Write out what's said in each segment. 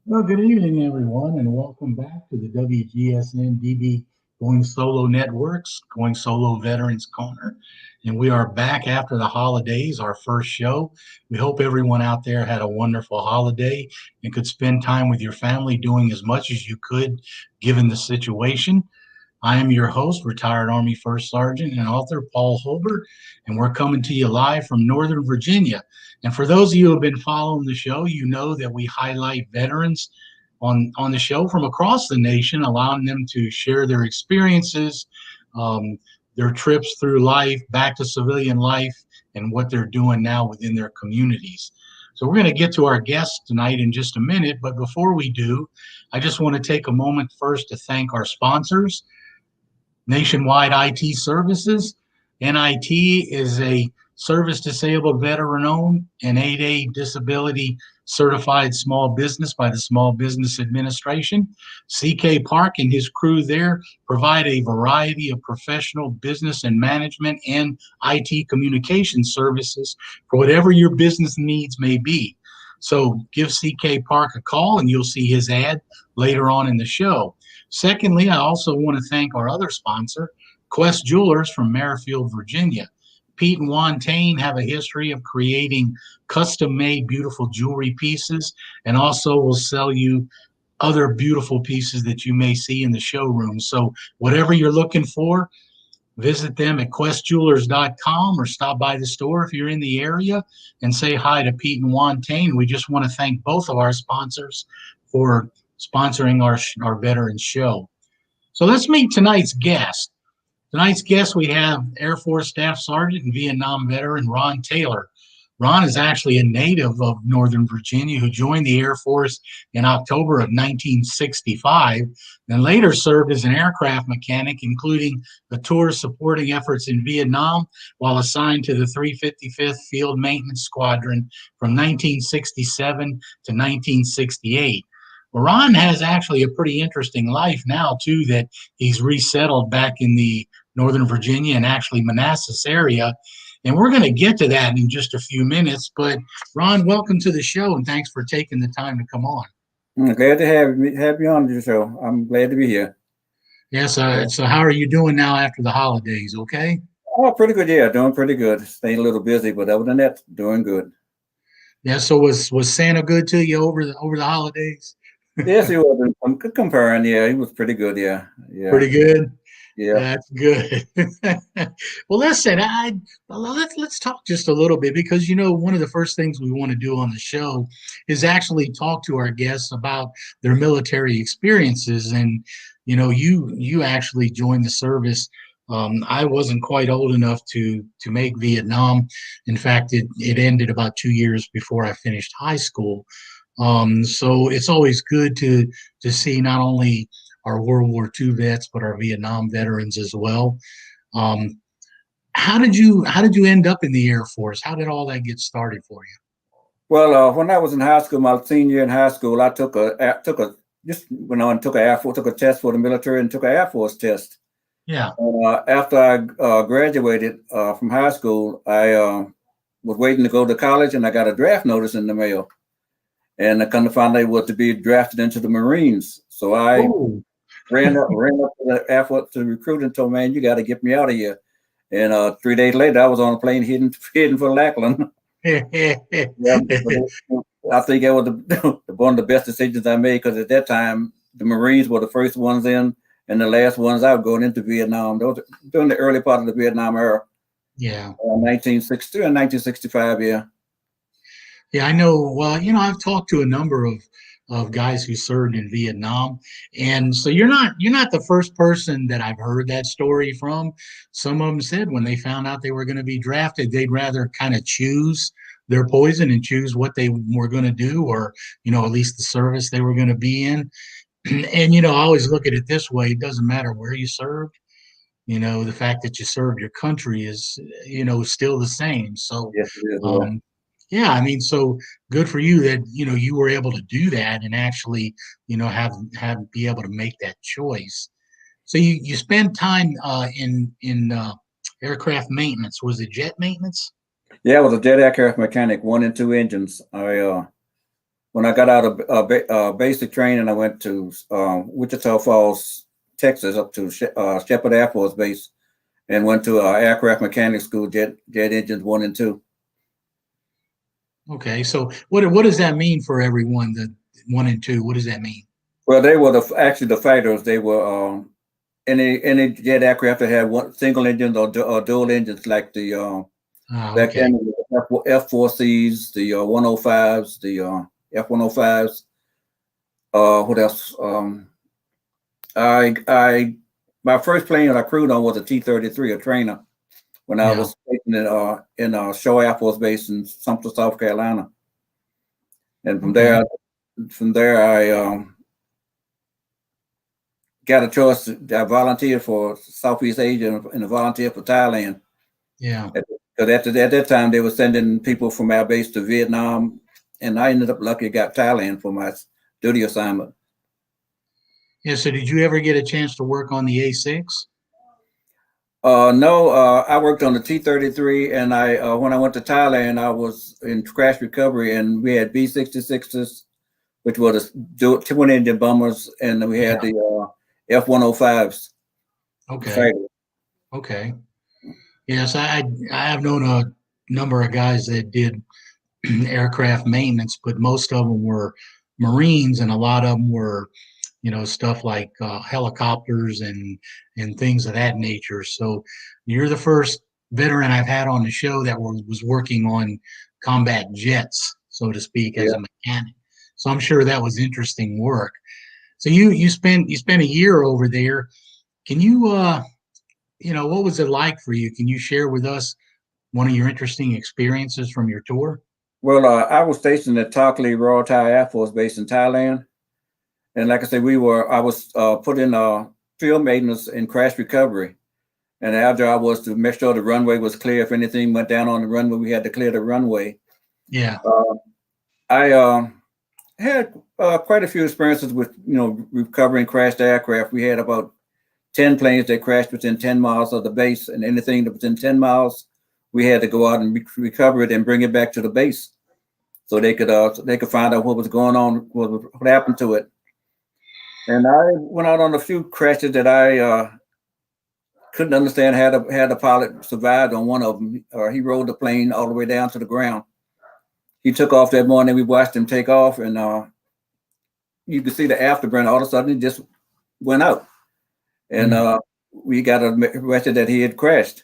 Well, good evening, everyone, and welcome back to the WGSN-DB Going Solo Networks, Going Solo Veterans Corner. And we are back after the holidays, our first show. We hope everyone out there had a wonderful holiday and could spend time with your family doing as much as you could given the situation. I am your host, retired Army First Sergeant and author Paul Holbert, and we're coming to you live from Northern Virginia. And for those of you who have been following the show, you know that we highlight veterans on the show from across the nation, allowing them to share their experiences, um, their trips through life, back to civilian life, and what they're doing now within their communities. So we're going to get to our guests tonight in just a minute, but before we do, I just want to take a moment first to thank our sponsors. Nationwide IT Services. NIT is a service disabled veteran owned and 8A disability certified small business by the Small Business Administration. CK Park and his crew there provide a variety of professional business and management and IT communication services for whatever your business needs may be. So give CK Park a call and you'll see his ad later on in the show. Secondly, I also want to thank our other sponsor, Quest Jewelers from Merrifield, Virginia. Pete and Juan Tain have a history of creating custom-made beautiful jewelry pieces and also will sell you other beautiful pieces that you may see in the showroom. So whatever you're looking for, visit them at questjewelers.com or stop by the store if you're in the area and say hi to Pete and Juan Tain. We just want to thank both of our sponsors for sponsoring our veterans show. So let's meet tonight's guest. Tonight's guest, we have Air Force Staff Sergeant and Vietnam veteran Ron Taylor. Ron is actually a native of Northern Virginia who joined the Air Force in October of 1965 and later served as an aircraft mechanic, including the tours supporting efforts in Vietnam while assigned to the 355th Field Maintenance Squadron from 1967 to 1968. Ron has actually a pretty interesting life now, too, that he's resettled back in the Northern Virginia and actually Manassas area. And we're going to get to that in just a few minutes. But Ron, welcome to the show and thanks for taking the time to come on. Glad to have you on the show. I'm glad to be here. Yes. So how are you doing now after the holidays? Okay. Oh, pretty good. Yeah, doing pretty good. Staying a little busy, but other than that, doing good. Yeah. So was Santa good to you over the holidays? Yes, he was. I'm comparing. Yeah, he was pretty good. Yeah, yeah, Pretty good. yeah. That's good. Well, listen, let's talk just a little bit because one of the first things we want to do on the show is actually talk to our guests about their military experiences. And you actually joined the service. I wasn't quite old enough to make Vietnam. In fact, it ended about 2 years before I finished high school. So it's always good to see not only our World War II vets, but our Vietnam veterans as well. Um, how did you end up in the Air Force? How did all that get started for you? Well, when I was in high school, my senior year in high school, I just went on and took a test for the military and took an Air Force test. Yeah. After I graduated from high school, I was waiting to go to college, and I got a draft notice in the mail. And I kind of found out was to be drafted into the Marines. So I Oh. ran up to the Air Force to the recruiter and told, man, you got to get me out of here. And 3 days later, I was on a plane heading for Lackland. Yeah, I think that was one of the best decisions I made because at that time, the Marines were the first ones in and the last ones out going into Vietnam. Those during the early part of the Vietnam era. Yeah. 1962 and 1965, yeah. Yeah, I know. Well, I've talked to a number of guys who served in Vietnam, and so you're not the first person that I've heard that story from. Some of them said when they found out they were going to be drafted, they'd rather kind of choose their poison and choose what they were going to do, or at least the service they were going to be in. And I always look at it this way: it doesn't matter where you served. The fact that you served your country is still the same. So. Yes, it is. Yeah. Um, yeah, I mean, so good for you that you were able to do that and actually have be able to make that choice. So you spend time in aircraft maintenance. Was it jet maintenance? Yeah, I was a jet aircraft mechanic, 1 and 2 engines. I when I got out of basic training, I went to Wichita Falls, Texas, up to Shepherd Air Force Base, and went to aircraft mechanics school, jet engines 1 and 2. Okay, so what does that mean for everyone? The 1 and 2, what does that mean? Well, they were actually the fighters. They were any jet aircraft that had one single engine or dual engines, like the back Okay. then the F4Cs, the 105s, the F105s. What else? My first plane that I crewed on was a T-33, a trainer, when I was stationed in Shaw Air Force Base in Sumter, South Carolina. And from there I got a choice. I volunteered for Southeast Asia and a volunteer for Thailand. Yeah. Because at that time they were sending people from our base to Vietnam, and I ended up lucky got Thailand for my duty assignment. Yeah. So did you ever get a chance to work on the A6? No, I worked on the T-33, and when I went to Thailand, I was in crash recovery, and we had B-66s, which were the twin engine bombers, and we had the F-105s. Okay. Okay. Yes, I have known a number of guys that did aircraft maintenance, but most of them were Marines, and a lot of them were, stuff like helicopters and things of that nature. So you're the first veteran I've had on the show that was working on combat jets, so to speak, as a mechanic. So I'm sure that was interesting work. So you spent a year over there. Can you what was it like for you? Can you share with us one of your interesting experiences from your tour? Well, I was stationed at Talkley Royal Thai Air Force Base in Thailand. And like I said, I was put in field maintenance and crash recovery. And our job was to make sure the runway was clear. If anything went down on the runway, we had to clear the runway. Yeah. I had quite a few experiences with, recovering crashed aircraft. We had about 10 planes that crashed within 10 miles of the base, and anything that was within 10 miles, we had to go out and recover it and bring it back to the base, so they could find out what was going on, what happened to it. And I went out on a few crashes that I couldn't understand how the pilot survived on one of them. He rolled the plane all the way down to the ground. He took off that morning. We watched him take off, and you could see the afterburner. All of a sudden, it just went out. And we got arrested that he had crashed,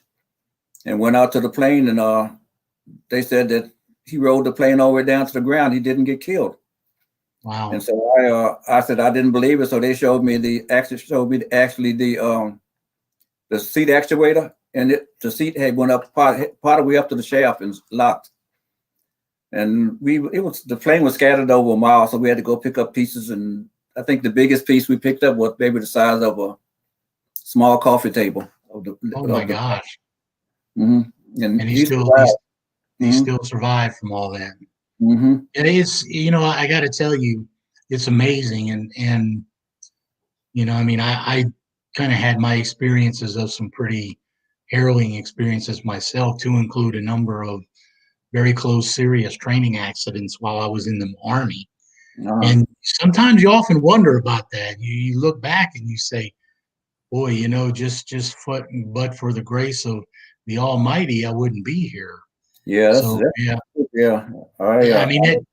and went out to the plane, and they said that he rolled the plane all the way down to the ground. He didn't get killed. Wow. And so I said I didn't believe it. So they showed me the seat actuator, and the seat had went up part of the way up to the shaft and locked. And the plane was scattered over a mile, so we had to go pick up pieces. And I think the biggest piece we picked up was maybe the size of a small coffee table. Oh my gosh. Mm-hmm. And he still survived from all that. Mm-hmm. And it's, I got to tell you, it's amazing. And I kind of had my experiences of some pretty harrowing experiences myself, to include a number of very close, serious training accidents while I was in the Army. And sometimes you often wonder about that. You look back and you say, boy, but for the grace of the Almighty, I wouldn't be here. Yeah. I mean,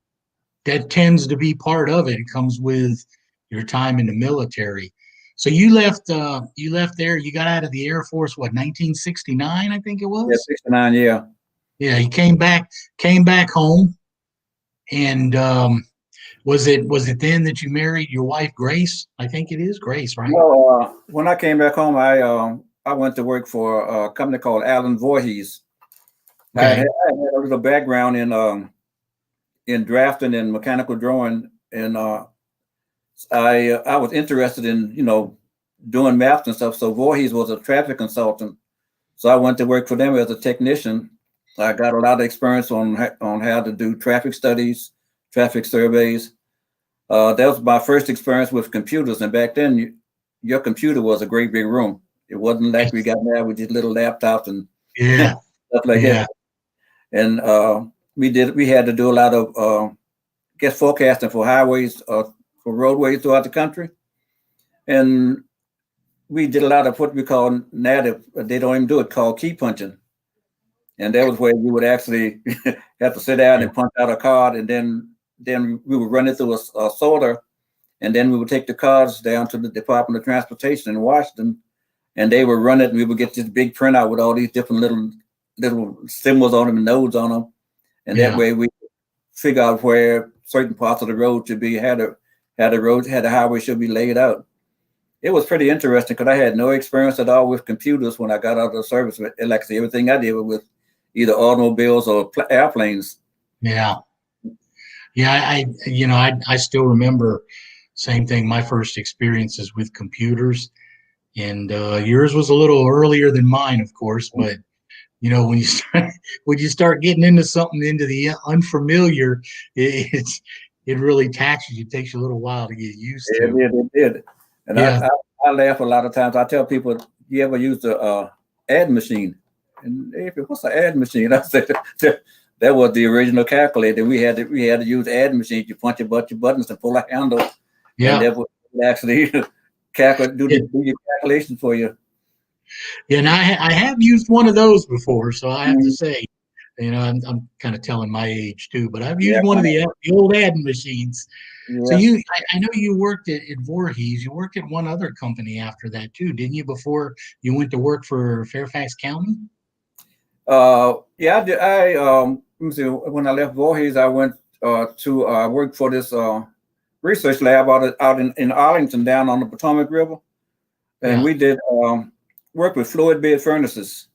that tends to be part of it. It comes with your time in the military. So you left there. You got out of the Air Force, what, 1969, I think it was? Yeah, 69. Yeah. Yeah, you came back home, and was it then that you married your wife, Grace? I think it is Grace, right? Well, when I came back home, I went to work for a company called Allen Voorhees. Okay. I had a little background in drafting and mechanical drawing, and I was interested in doing maps and stuff. So Voorhees was a traffic consultant, so I went to work for them as a technician. I got a lot of experience on how to do traffic studies, traffic surveys. That was my first experience with computers, and back then, your computer was a great big room. It wasn't like we got now with just little laptops and stuff like that. And we had to do a lot of guess forecasting for highways, for roadways throughout the country. And we did a lot of what we call native, they don't even do it, called key punching. And that was where you would actually have to sit down and punch out a card, and then we would run it through a sorter, and then we would take the cards down to the Department of Transportation in Washington, and they would run it, and we would get this big printout with all these different little symbols on them and nodes on them. And that way we figure out where certain parts of the road should be, how the highway should be laid out. It was pretty interesting because I had no experience at all with computers when I got out of the service. Like I said, everything I did was with either automobiles or airplanes. Yeah. Yeah. I still remember same thing. My first experiences with computers, and yours was a little earlier than mine, of course, but when you start getting into something, into the unfamiliar, it really taxes you. It takes you a little while to get used to. It did. And I laugh a lot of times. I tell people, you ever use the ad machine? And what's an ad machine? I said that was the original calculator. We had to use ad machine. You punch a bunch of buttons and pull a handle. Yeah. And that would actually do your calculations for you. Yeah, and I have used one of those before, so I have to say, I'm kind of telling my age too, but I've used one of the old ad machines. Yeah. So I know you worked at Voorhees. You worked at one other company after that too, didn't you? Before you went to work for Fairfax County. Yeah, I did. Let me see. When I left Voorhees, I went to work for this research lab out in Arlington, down on the Potomac River, and we did work with fluid bed furnaces.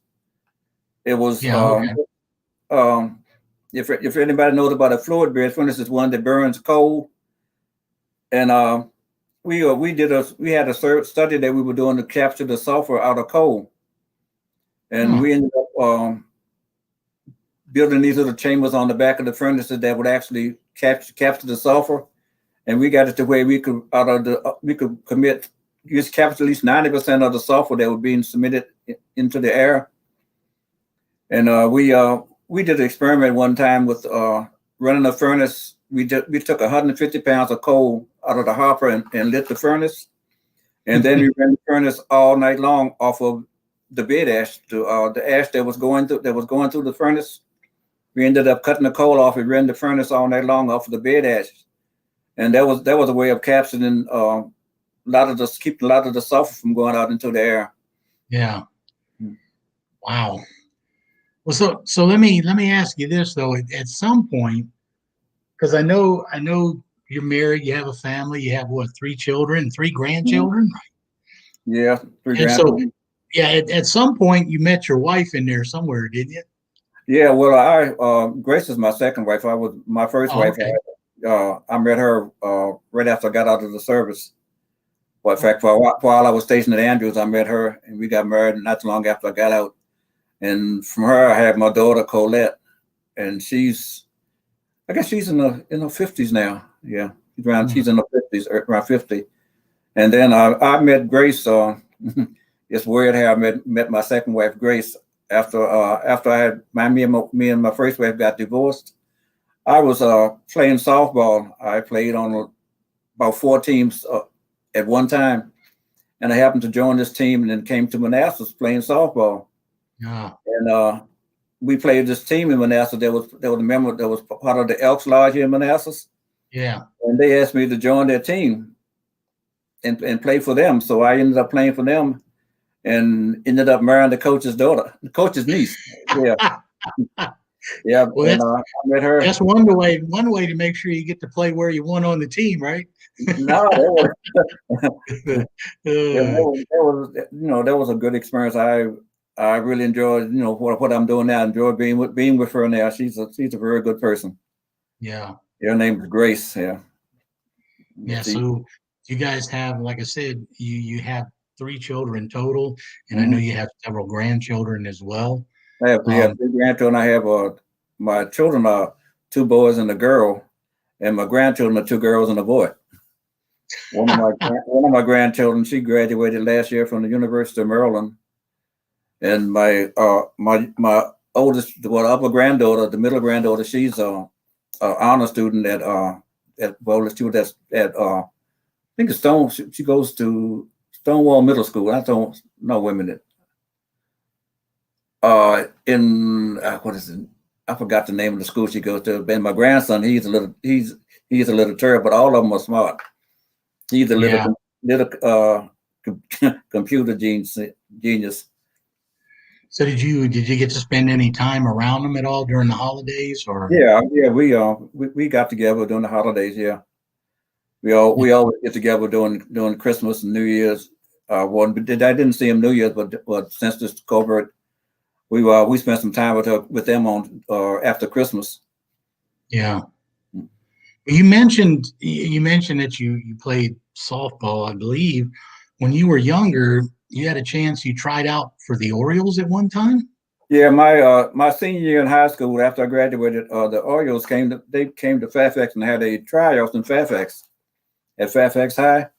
It was if anybody knows about a fluid bed furnace, it's one that burns coal. And we had a study that we were doing to capture the sulfur out of coal, and we ended up building these little chambers on the back of the furnaces that would actually capture the sulfur, and we got it to where we could capture at least 90% of the sulfur that was being submitted into the air. And we did an experiment one time with running a furnace. We took 150 pounds of coal out of the hopper and lit the furnace, and then we ran the furnace all night long off of the bed ash, the ash that was going through the furnace. We ended up cutting the coal off and ran the furnace all night long off of the bed ash, and that was a way of capturing keeping a lot of the sulfur from going out into the air. Yeah. Wow. Well, so let me ask you this though. At some point, because I know you're married, you have a family, you have what, 3 children, 3 grandchildren? Yeah, 3 grandchildren. So, at some point you met your wife in there somewhere, didn't you? Yeah, well, Grace is my second wife. I was my first wife. Okay. I met her right after I got out of the service. Well, in fact, while I was stationed at Andrews, I met her, and we got married not too long after I got out. And from her, I had my daughter Colette, and I guess she's in her 50s now. Yeah, she's in her 50s, around 50. And then I met Grace. It's weird how I met my second wife, Grace, after I had me and my first wife got divorced. I was playing softball. I played on about 4 teams at one time, and I happened to join this team, and then came to Manassas playing softball. Yeah. And we played this team in Manassas. There was a member that was part of the Elks Lodge here in Manassas. Yeah. And they asked me to join their team and play for them. So I ended up playing for them, and ended up marrying the coach's daughter, the coach's niece. Yeah. Yeah. Well, I met her. That's one way to make sure you get to play where you want on the team, right? No, that was a good experience. I really enjoyed, what I'm doing now. I enjoy being with her now. She's a very good person. Yeah. Her name is Grace. Yeah. Yeah. So you guys have, like I said, you have 3 children total, and I know you have several grandchildren as well. I have 3 grandchildren. I have my children are 2 boys and a girl, and my grandchildren are 2 girls and a boy. One of my grandchildren, she graduated last year from the University of Maryland, and my oldest, upper granddaughter, the middle granddaughter, she's an honor student at she was at I think it's Stone. She goes to Stonewall Middle School. I don't know women in what is it? I forgot the name of the school she goes to. And my grandson, he's a little turd, but all of them are smart. He's a little computer genius. So did you get to spend any time around them at all during the holidays, or? Yeah, we got together during the holidays. Yeah, we always get together during Christmas and New Year's. I didn't see him New Year's, but since this Holbert, we spent some time with them on after Christmas. Yeah. You mentioned that you played softball, I believe. When you were younger, you had a chance. You tried out for the Orioles at one time. Yeah, my senior year in high school, after I graduated, the Orioles came to Fairfax and had a tryout in Fairfax at Fairfax High,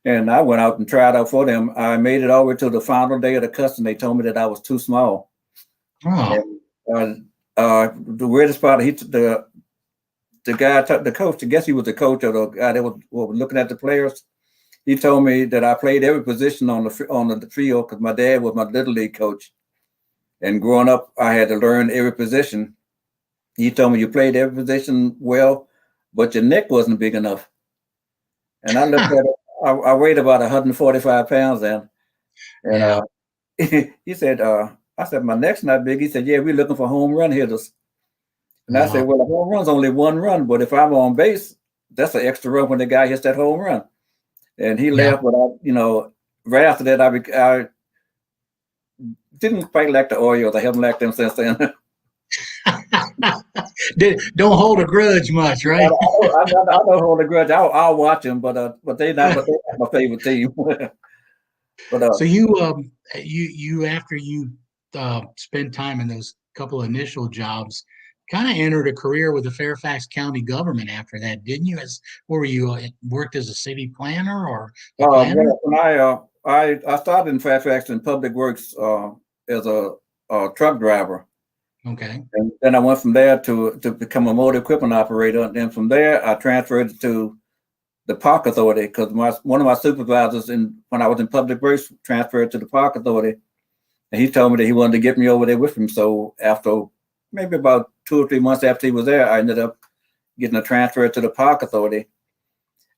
and I went out and tried out for them. I made it all the way to the final day of the custom. They told me that I was too small. Oh. And, the weirdest part, the guy, the coach, I guess he was the coach of the guy that was looking at the players. He told me that I played every position on the field because my dad was my little league coach. And growing up, I had to learn every position. He told me you played every position well, but your neck wasn't big enough. And I looked at it. I weighed about 145 pounds then. And he said, I said, my neck's not big. He said, yeah, we're looking for home run hitters. And I said, well, a home run's only one run, but if I'm on base, that's an extra run when the guy hits that home run. And he laughed, but right after that, I didn't quite like the Orioles. I haven't liked them since then. Don't hold a grudge much, right? I don't hold a grudge. I'll watch them, but they're not my favorite team. So you after you spent time in those couple of initial jobs, kind of entered a career with the Fairfax County government after that, didn't you? Were you worked as a city planner or a planner? Well, I started in Fairfax in public works as a truck driver. Okay. And then I went from there to become a motor equipment operator. And then from there, I transferred to the Park Authority because one of my supervisors when I was in public works transferred to the Park Authority. And he told me that he wanted to get me over there with him. So after maybe about 2 or 3 months after he was there, I ended up getting a transfer to the Park Authority.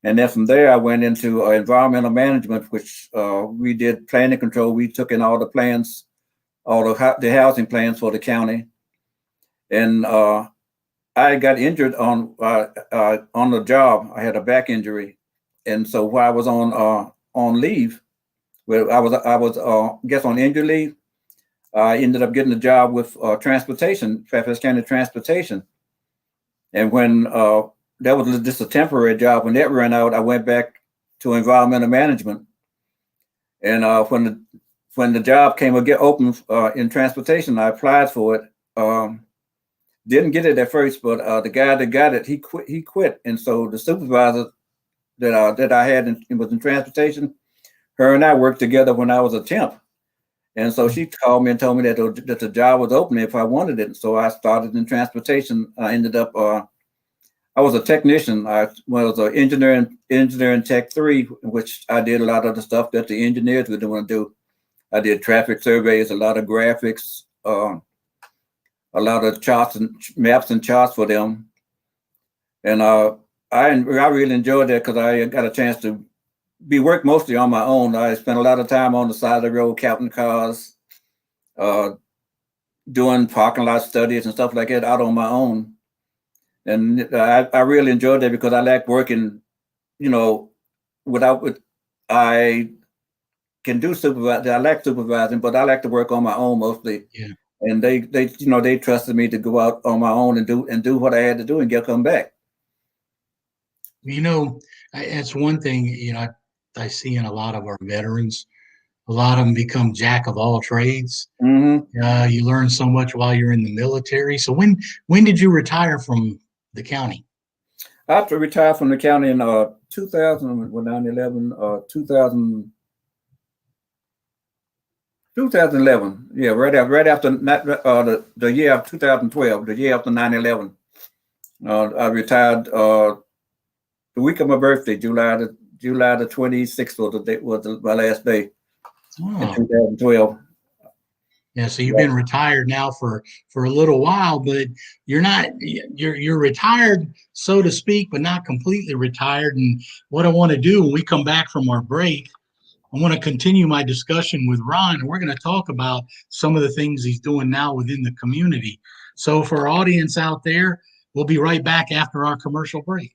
And then from there, I went into environmental management, which we did planning control. We took in all the plans, all the housing plans for the county. And I got injured on the job. I had a back injury. And so while I was on leave, well, I was on injury leave, I ended up getting a job with transportation, Fairfax County Transportation. And when that was just a temporary job, when that ran out, I went back to environmental management. And when the job came open in transportation, I applied for it. Didn't get it at first, but the guy that got it, he quit. And so the supervisor that I had was in transportation, her and I worked together when I was a temp. And so she called me and told me that the job was open if I wanted it. So I started in transportation. I ended up, I was a technician. I was an engineer in Tech 3, which I did a lot of the stuff that the engineers would want to do. I did traffic surveys, a lot of graphics, a lot of charts and maps and charts for them. And I really enjoyed that because I got a chance to work mostly on my own. I spent a lot of time on the side of the road, counting cars, doing parking lot studies and stuff like that out on my own. And I really enjoyed that because I like working, I can do supervising. I like supervising, but I like to work on my own mostly. Yeah. And they trusted me to go out on my own and do what I had to do and come back. It's one thing, I see in a lot of our veterans, a lot of them become jack of all trades. Mm-hmm. You learn so much while you're in the military. So when did you retire from the county? I have to retire from the county in 2011. Yeah, right after the year of 2012, the year after 9/11. I retired the week of my birthday, July the 26th was my last day in 2012. Yeah, so you've been retired now for a little while, but you're retired, so to speak, but not completely retired. And what I want to do when we come back from our break, I want to continue my discussion with Ron, and we're going to talk about some of the things he's doing now within the community. So for our audience out there, we'll be right back after our commercial break.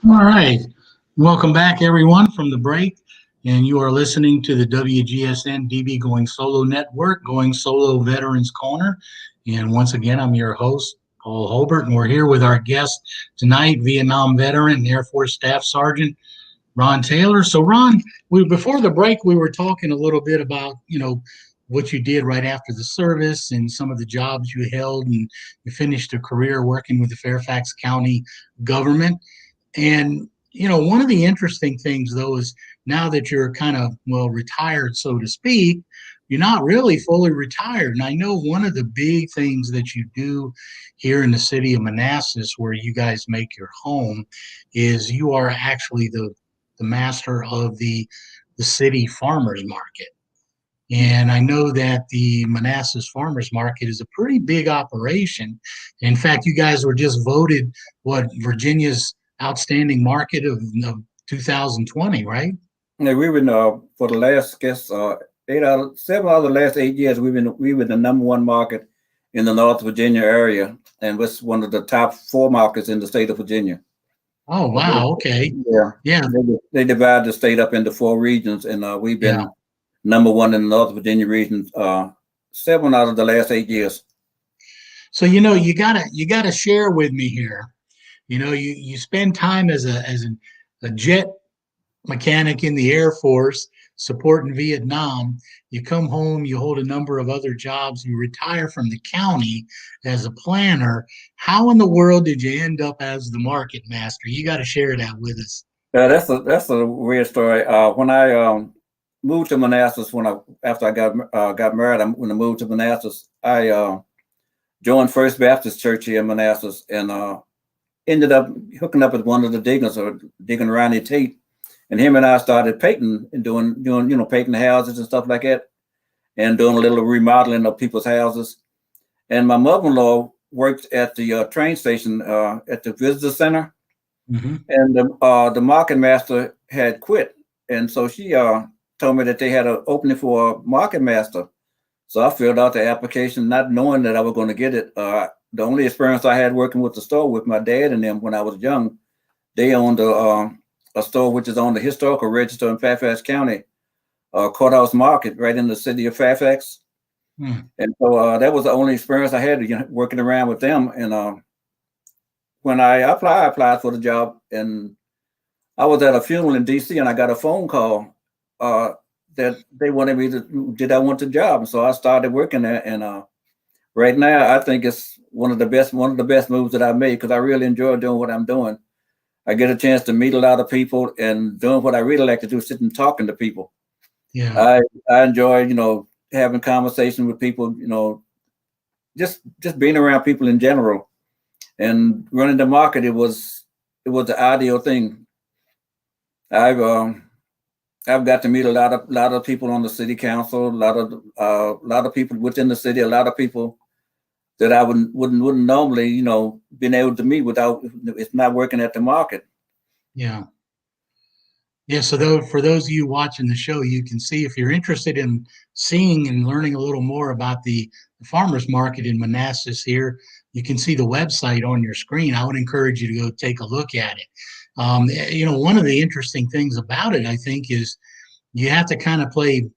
All right. Welcome back, everyone, from the break. And you are listening to the WGSN-DB Going Solo Network, Going Solo Veterans Corner. And once again, I'm your host, Paul Holbert, and we're here with our guest tonight, Vietnam veteran and Air Force Staff Sergeant Ron Taylor. So, Ron, before the break, we were talking a little bit about, what you did right after the service and some of the jobs you held, and you finished a career working with the Fairfax County government. And, one of the interesting things, though, is now that you're kind of, retired, so to speak, you're not really fully retired. And I know one of the big things that you do here in the city of Manassas, where you guys make your home, is you are actually the master of the city farmers market. And I know that the Manassas Farmers Market is a pretty big operation. In fact, you guys were just voted Virginia's outstanding market of 2020, right? Yeah, we've been for the last 7 out of the last 8 years we were the number one market in the North Virginia area, and was one of the top 4 markets in the state of Virginia. Oh wow! Okay. Yeah. They divide the state up into 4 regions, and we've been number one in the North Virginia region 7 out of the last 8 years. So you gotta share with me here. You spend time as a jet mechanic in the Air Force supporting Vietnam. You come home, you hold a number of other jobs, you retire from the county as a planner. How in the world did you end up as the market master? You got to share that with us. Yeah, that's a weird story. When I moved to Manassas, after I got married, when I moved to Manassas, I joined First Baptist Church here in Manassas, and ended up hooking up with one of the diggers, or digging Ronnie Tate, and him and I started painting and doing painting houses and stuff like that, and doing a little remodeling of people's houses. And my mother-in-law worked at the train station at the visitor center, and the market master had quit, and so she told me that they had an opening for a market master. So I filled out the application, not knowing that I was going to get it. The only experience I had working with the store with my dad and them when I was young, they owned a store which is on the historical register in Fairfax County, Courthouse Market, right in the city of Fairfax. And so that was the only experience I had, working around with them. And when I applied for the job, and I was at a funeral in DC, and I got a phone call that they wanted me to, did I want the job? And so I started working there. And right now, I think it's one of the best moves that I've made, because I really enjoy doing what I'm doing. I get a chance to meet a lot of people and doing what I really like to do, sitting and talking to people. Yeah. I enjoy, having conversation with people, just being around people in general. And running the market, it was the ideal thing. I've got to meet a lot of people on the city council, a lot of people within the city, a lot of people that I wouldn't normally, been able to meet without, it's not working at the market. Yeah. Yeah. So for those of you watching the show, you can see, if you're interested in seeing and learning a little more about the farmers market in Manassas here, you can see the website on your screen. I would encourage you to go take a look at it. One of the interesting things about it, I think, is you have to kind of play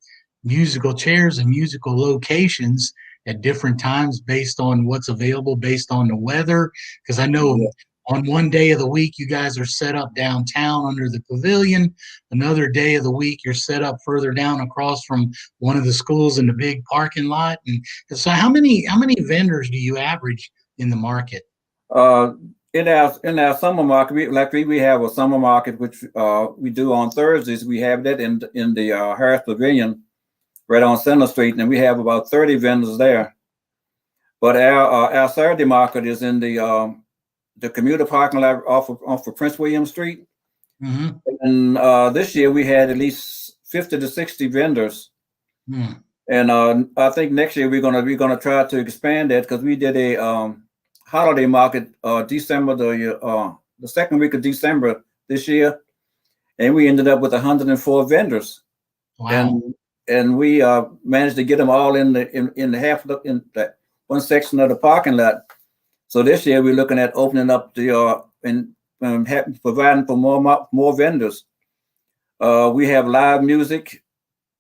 musical chairs and musical locations at different times based on what's available, based on the weather. Because I know on one day of the week, you guys are set up downtown under the pavilion. Another day of the week, you're set up further down across from one of the schools in the big parking lot. And so how many vendors do you average in the market? In our summer market, we have a summer market, which we do on Thursdays. We have that in the Harris Pavilion, right on Center Street, and we have about 30 vendors there. But our Saturday market is in the commuter parking lot off of Prince William Street. Mm-hmm. And this year we had at least 50 to 60 vendors. And I think next year we're gonna try to expand that, because we did a holiday market December, the second week of December this year, and we ended up with 104 vendors. Wow. And we managed to get them all in that one section of the parking lot. So this year we're looking at opening up and providing for more vendors. We have live music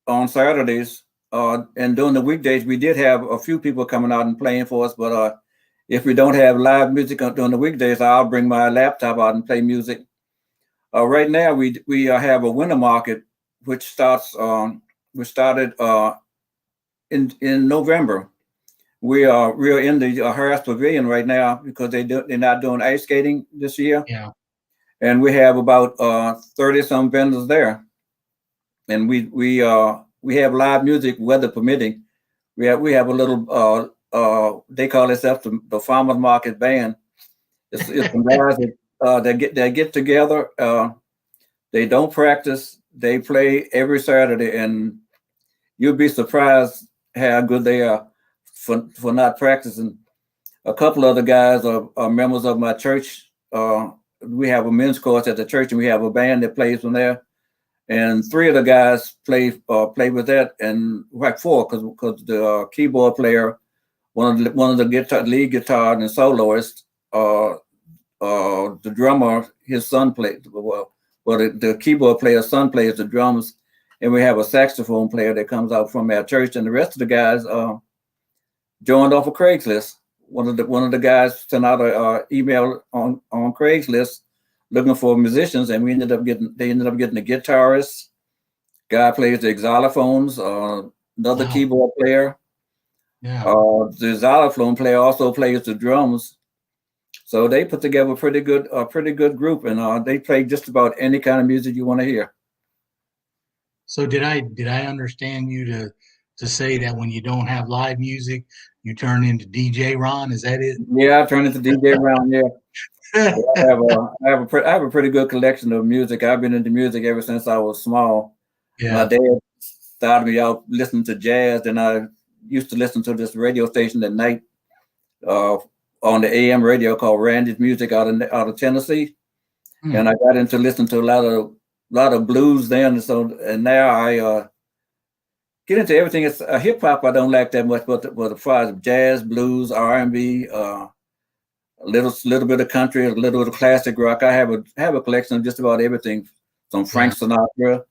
on Saturdays, and during the weekdays we did have a few people coming out and playing for us. But if we don't have live music during the weekdays, I'll bring my laptop out and play music. Right now we have a winter market, which started in November. We're in the Harris Pavilion right now, because they're not doing ice skating this year. Yeah. And we have about 30 some vendors there, and we have live music, weather permitting. We have a little they call themselves the Farmers Market Band. It's some guys that get together. They don't practice. They play every Saturday, and you'll be surprised how good they are for not practicing. A couple of the guys are members of my church. We have a men's chorus at the church, and we have a band that plays from there. And 3 of the guys play with that, and like 4, because the keyboard player, one of the lead guitar and soloist, the drummer, his son plays. Well, the keyboard player's son plays the drums, and we have a saxophone player that comes out from our church, and the rest of the guys joined off of Craigslist. One of the guys sent out an email on Craigslist looking for musicians, and they ended up getting a guitarist. Guy plays the xylophones. Another keyboard player. Yeah. The xylophone player also plays the drums. So they put together a pretty good group, and they play just about any kind of music you want to hear. So did I understand you to say that when you don't have live music, you turn into DJ Ron? Is that it? Yeah, I turn into DJ Ron. Yeah. I have a pretty good collection of music. I've been into music ever since I was small. Yeah. My dad started me out listening to jazz, and I used to listen to this radio station at night on the AM radio called Randy's Music out of Tennessee. And I got into listening to a lot of blues then. And now get into everything. It's hip hop. I don't like that much, but as far as jazz, blues, R&B, a little bit of country, a little bit of classic rock. I have a collection of just about everything. Some Frank Sinatra,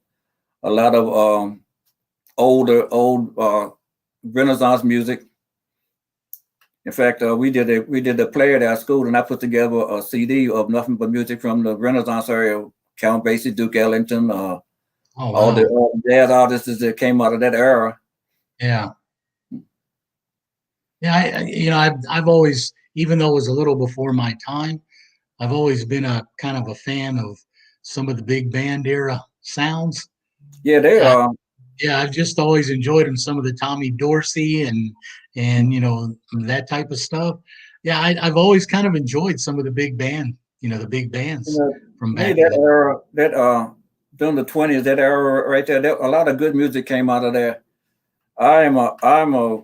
a lot of old Renaissance music. In fact, we did a player at our school, and I put together a CD of nothing but music from the Renaissance area. Count Basie, Duke Ellington, all the jazz artists that came out of that era. Yeah. Yeah, I've always, even though it was a little before my time, I've always been a kind of a fan of some of the big band era sounds. Yeah, they are. Yeah, I've just always enjoyed them. Some of the Tommy Dorsey and that type of stuff. Yeah, I've always kind of enjoyed some of the big band, the big bands from back that era, during the 20s, that era right there, a lot of good music came out of there. I'm a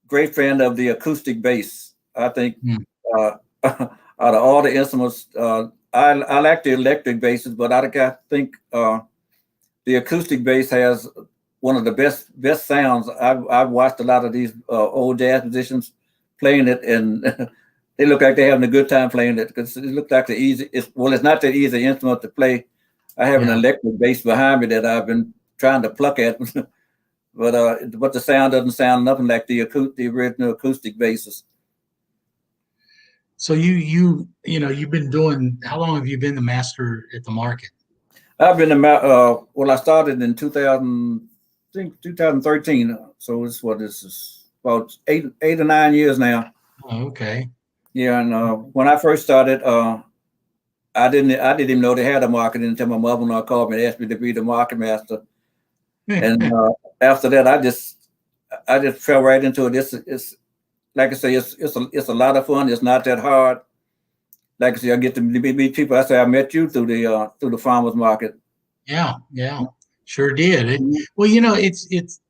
great fan of the acoustic bass. I think out of all the instruments, I like the electric basses, but I think the acoustic bass has one of the best sounds. I've watched a lot of these old jazz musicians playing it, and they look like they're having a good time playing it, because it looks like it's not that easy instrument to play. I have an electric bass behind me that I've been trying to pluck at, but the sound doesn't sound nothing like the original acoustic basses. So you've been doing, how long have you been the master at the market? I've been I started in 2013. So this is about 8 or 9 years now. Oh, okay. Yeah, and when I first started, I didn't even know they had a market until my mother-in-law called me and asked me to be the market master. And after that, I just fell right into it. It's like I say, it's a lot of fun. It's not that hard. Like I say, I get to meet people. I say I met you through the farmers market. Yeah, sure did. Well, it's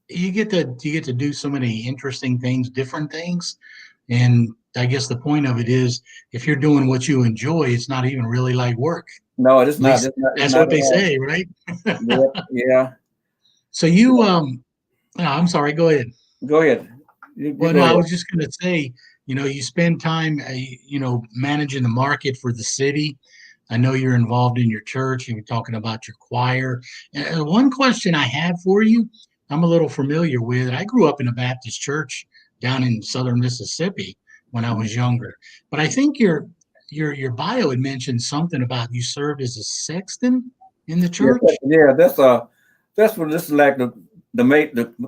you get to do so many interesting things, different things, and I guess the point of it is, if you're doing what you enjoy, it's not even really like work. No, it's not. That's what they say, right? Yeah. So you I'm sorry. Go ahead. Go ahead. I was just going to say, you spend time, managing the market for the city. I know you're involved in your church. You were talking about your choir. One question I have for you, I'm a little familiar with. I grew up in a Baptist church down in southern Mississippi when I was younger. But I think your bio had mentioned something about you served as a sexton in the church. Yeah, that's what this is like the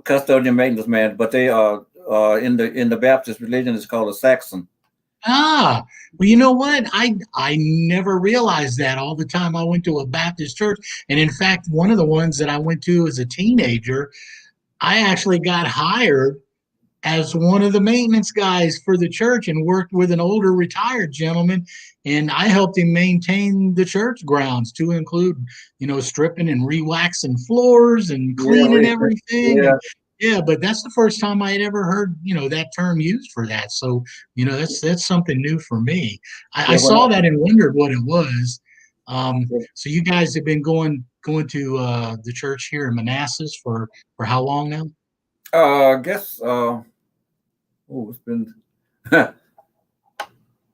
custodian maintenance man, but they are in the Baptist religion is called a Saxon. Ah, well, you know what? I never realized that all the time I went to a Baptist church. And in fact, one of the ones that I went to as a teenager, I actually got hired as one of the maintenance guys for the church and worked with an older retired gentleman. And I helped him maintain the church grounds, to include, stripping and re-waxing floors and cleaning everything. Yeah. Yeah, but that's the first time I had ever heard, that term used for that. So, that's something new for me. I saw that and wondered what it was. So you guys have been going to the church here in Manassas for how long now? I guess it's been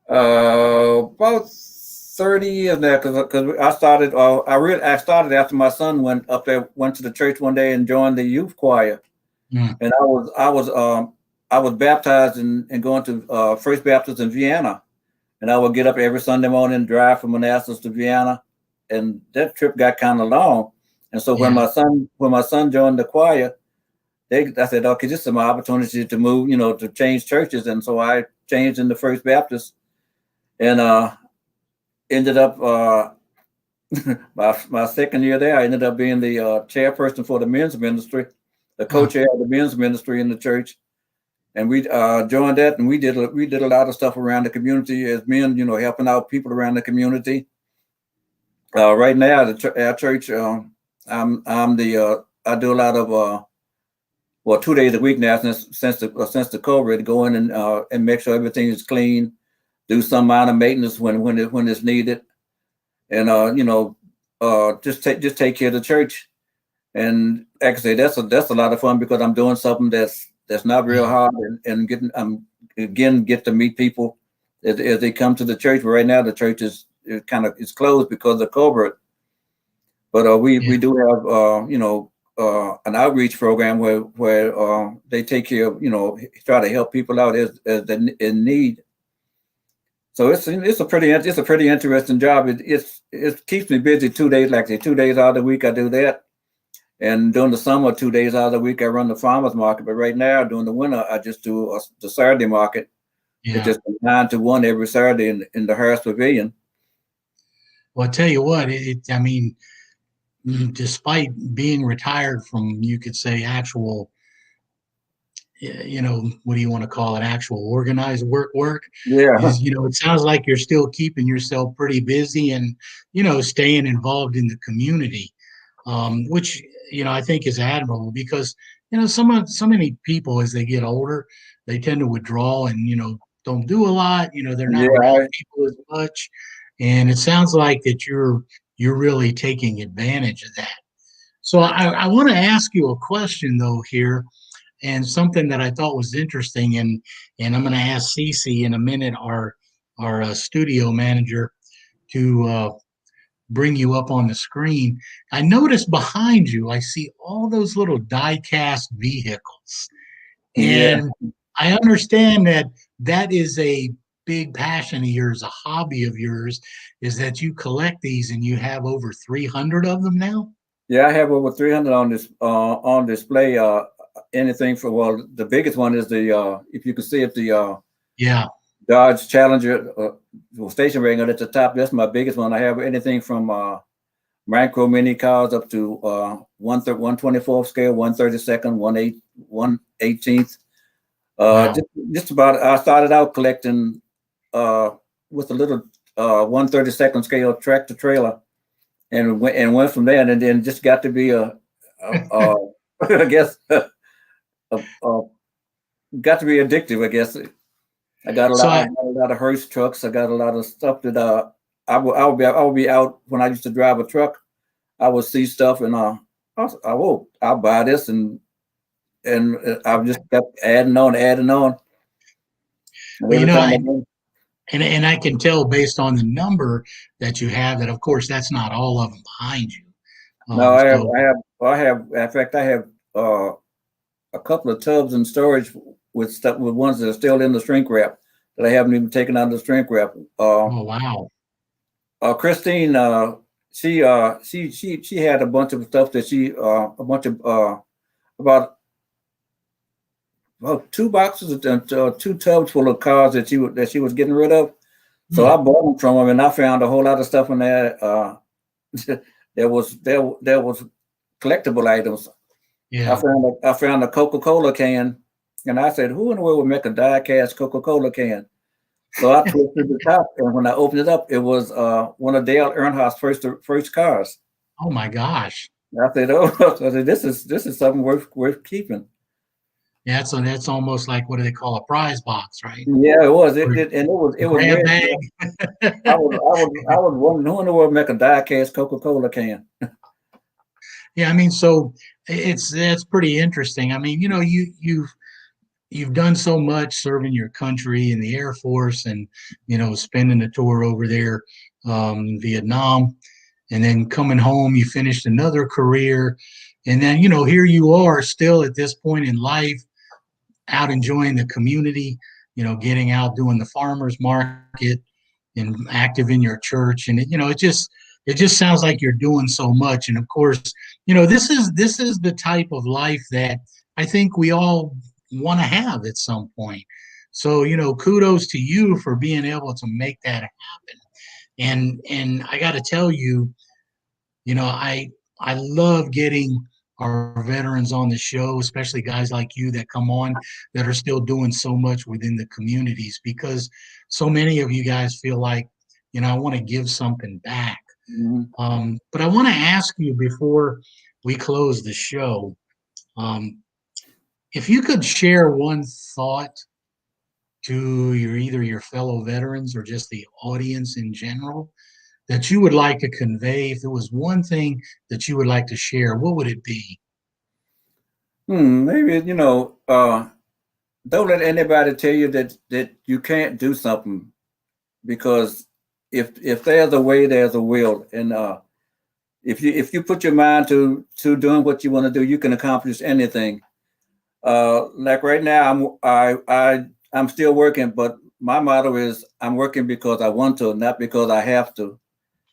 about 30 years now, because I started. I started after my son went to the church one day and joined the youth choir. And I was baptized and going to First Baptist in Vienna, and I would get up every Sunday morning and drive from Manassas to Vienna, and that trip got kind of long. And so when my son joined the choir, I said, okay, this is my opportunity to move, to change churches, and so I changed into First Baptist, and ended up my second year there. I ended up being the chairperson for the men's ministry, the co-chair of the men's ministry in the church, and we joined that, and we did a lot of stuff around the community as men, helping out people around the community. Right now, our church, I do a lot of 2 days a week now since the COVID, go in and make sure everything is clean, do some minor maintenance when it's needed, and just take care of the church. And actually, that's a lot of fun because I'm doing something that's not real hard, and get to meet people as they come to the church. But right now, the church is closed because of COVID. But we do have an outreach program where they take care of, try to help people out as in need. So it's a pretty interesting job. It keeps me busy 2 days, like 2 days out of the week I do that. And during the summer, 2 days out of the week, I run the farmers market. But right now, during the winter, I just do the Saturday market. Yeah. It's just 9 to 1 every Saturday in the Harris Pavilion. Well, I tell you what, I mean, despite being retired from, you could say, actual, what do you want to call it, actual organized work, Yeah. it sounds like you're still keeping yourself pretty busy and, staying involved in the community, which, I think is admirable because, so many people as they get older, they tend to withdraw and, don't do a lot, they're not around people as much. And it sounds like that you're really taking advantage of that. So I want to ask you a question though here, and something that I thought was interesting, and I'm going to ask Cece in a minute, our studio manager, to bring you up on the screen. I noticed behind you, I see all those little die-cast vehicles, and I understand that that is a big passion of yours, a hobby of yours, is that you collect these, and you have over 300 of them now. Yeah, I have over 300 on display. Anything the biggest one is the if you can see it, the Dodge Challenger station wagon at the top. That's my biggest one. I have anything from micro mini cars up to 1/24 scale, 1/32, 1/18. Just about. I started out collecting with a little 1/32 scale tractor trailer, and went from there, and then just got to be I guess got to be addictive. I guess I got a lot of Hearst trucks. I got a lot of stuff that I would be out when I used to drive a truck. I would see stuff and I'll buy this, and I just kept adding on. Well, and I can tell based on the number that you have that, of course, that's not all of them behind you. No, I have. In fact, I have a couple of tubs in storage with ones that are still in the shrink wrap that I haven't even taken out of the shrink wrap. Oh wow! Christine, she had a bunch of stuff that about 2 boxes and 2 tubs full of cars that she was getting rid of. So I bought them from her, and I found a whole lot of stuff in there. There was collectible items. Yeah. I found a Coca-Cola can, and I said, "Who in the world would make a die-cast Coca-Cola can?" So I twisted the top, and when I opened it up, it was one of Dale Earnhardt's first cars. Oh my gosh! I said, this is something worth keeping. Yeah, so that's almost like, what do they call a prize box, right? Yeah, it was. It was grab bag. I was wondering who in the world make a die-cast Coca-Cola can. Yeah, I mean, so that's pretty interesting. I mean, you've done so much serving your country in the Air Force, and spending a tour over there in Vietnam, and then coming home, you finished another career, and then here you are still at this point in life, out enjoying the community, getting out doing the farmers market and active in your church, and it just sounds like you're doing so much. And of course, this is the type of life that I think we all want to have at some point. So, kudos to you for being able to make that happen. And I got to tell you, I love getting our veterans on the show, especially guys like you that come on that are still doing so much within the communities, because so many of you guys feel like, I want to give something back. Mm-hmm. But I want to ask you before we close the show, if you could share one thought to either your fellow veterans or just the audience in general, that you would like to convey, if there was one thing that you would like to share, what would it be? Maybe, don't let anybody tell you that you can't do something, because if there's a way, there's a will. And if you put your mind to doing what you want to do, you can accomplish anything. Like right now, I'm still working, but my motto is I'm working because I want to, not because I have to.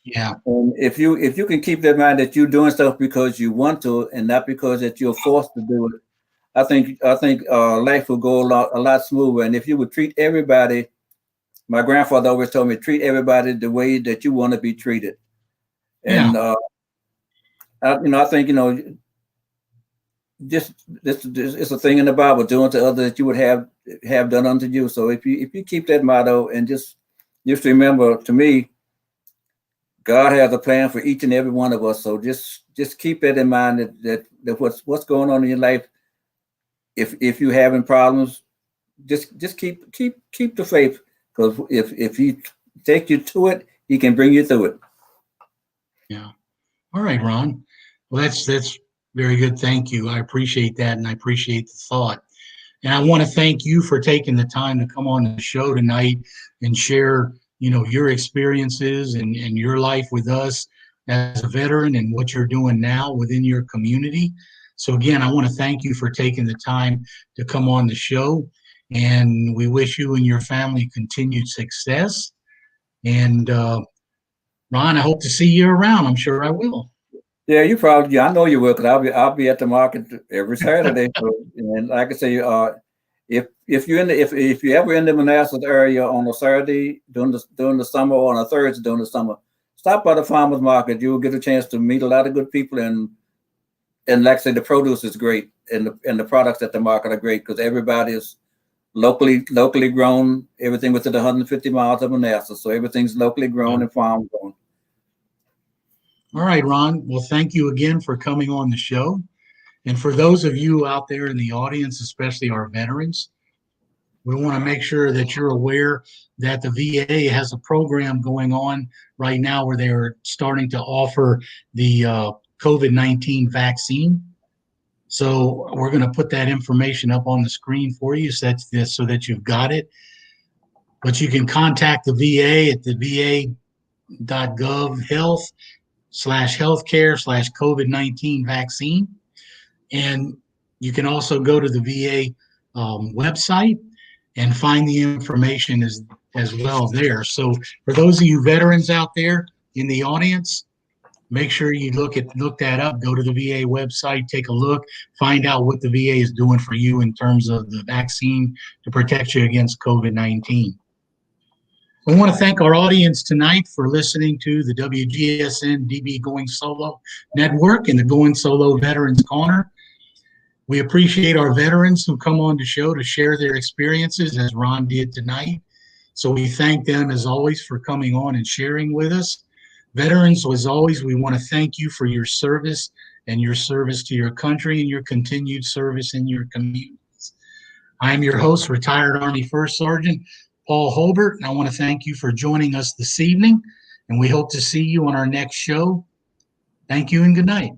Yeah. And if you can keep that mind that you're doing stuff because you want to and not because that you're forced to do it, I think life will go a lot smoother. And if you would treat everybody, my grandfather always told me, treat everybody the way that you want to be treated. Yeah. And I think this it's a thing in the Bible: doing to others that you would have done unto you. So if you keep that motto and just remember, to me, God has a plan for each and every one of us. So just keep that in mind, that what's going on in your life. If you're having problems, just keep the faith, because if He take you to it, He can bring you through it. Yeah. All right, Ron. Well, that's very good. Thank you. I appreciate that, and I appreciate the thought. And I want to thank you for taking the time to come on the show tonight and share, your experiences and your life with us as a veteran and what you're doing now within your community. So again, I want to thank you for taking the time to come on the show, and we wish you and your family continued success. And Ron, I hope to see you around. I'm sure I will. Yeah, I know you will, because I'll be at the market every Saturday. So, and like I say, if you're ever in the Manassas area on a Saturday during the summer, or on a Thursday during the summer, stop by the farmers market. You will get a chance to meet a lot of good people, and like I say, the produce is great, and the products at the market are great, because everybody is locally grown. Everything within 150 miles of Manassas, so everything's locally grown and farm grown. All right, Ron. Well, thank you again for coming on the show. And for those of you out there in the audience, especially our veterans, we want to make sure that you're aware that the VA has a program going on right now where they're starting to offer the COVID-19 vaccine. So we're going to put that information up on the screen for you, so that you've got it. But you can contact the VA at the va.gov health/healthcare/COVID-19 vaccine. And you can also go to the VA website and find the information as well there. So for those of you veterans out there in the audience, make sure you look that up. Go to the VA website, take a look, find out what the VA is doing for you in terms of the vaccine to protect you against COVID-19. I want to thank our audience tonight for listening to the WGSN-DB Going Solo Network and the Going Solo Veterans Corner. We appreciate our veterans who come on the show to share their experiences, as Ron did tonight. So we thank them, as always, for coming on and sharing with us. Veterans, as always, we want to thank you for your service and your service to your country and your continued service in your communities. I am your host, retired Army First Sergeant Paul Holbert, and I want to thank you for joining us this evening, and we hope to see you on our next show. Thank you and good night.